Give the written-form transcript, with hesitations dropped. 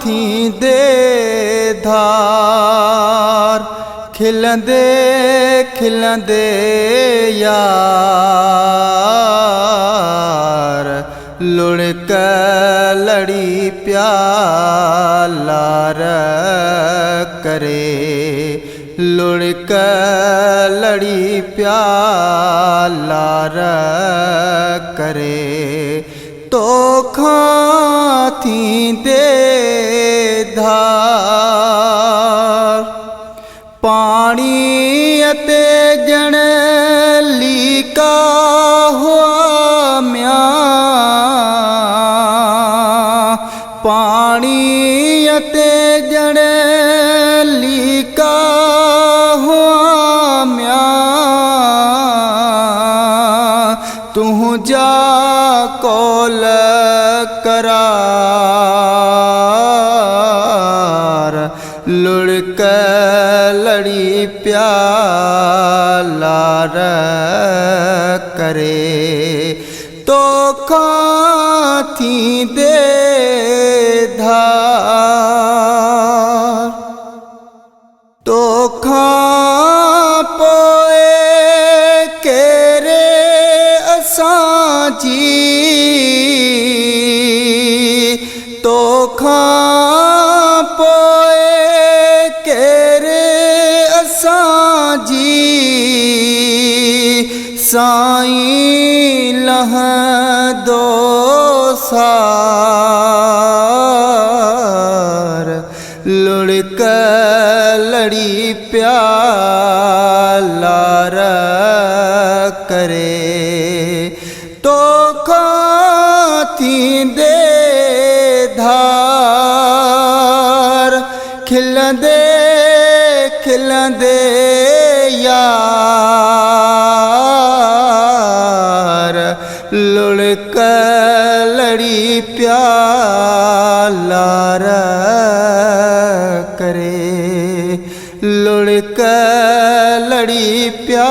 थींदे धार खिलंदे खिलंदे यार लुढ़क लड़ी प्यालार करे लुढ़क लड़ी प्यालार करे तोखां थींदे धार पानी अते जण लीका हुआ म्यां पानी अते जण लीका हुआ म्यां तू जा कोल करार लुढ़क लड़ी प्यालार करे तोखां थींदे धार तोखां पोए केरे असांजी तोखां पोए केरे असांजी साईं लहंदो सार लुढ़क लड़ी प्यालार करे तोखां थींदे धार खिलंदे खिलंदे यार लुढ़क लड़ी प्यालार करे लुढ़क लड़ी प्यालार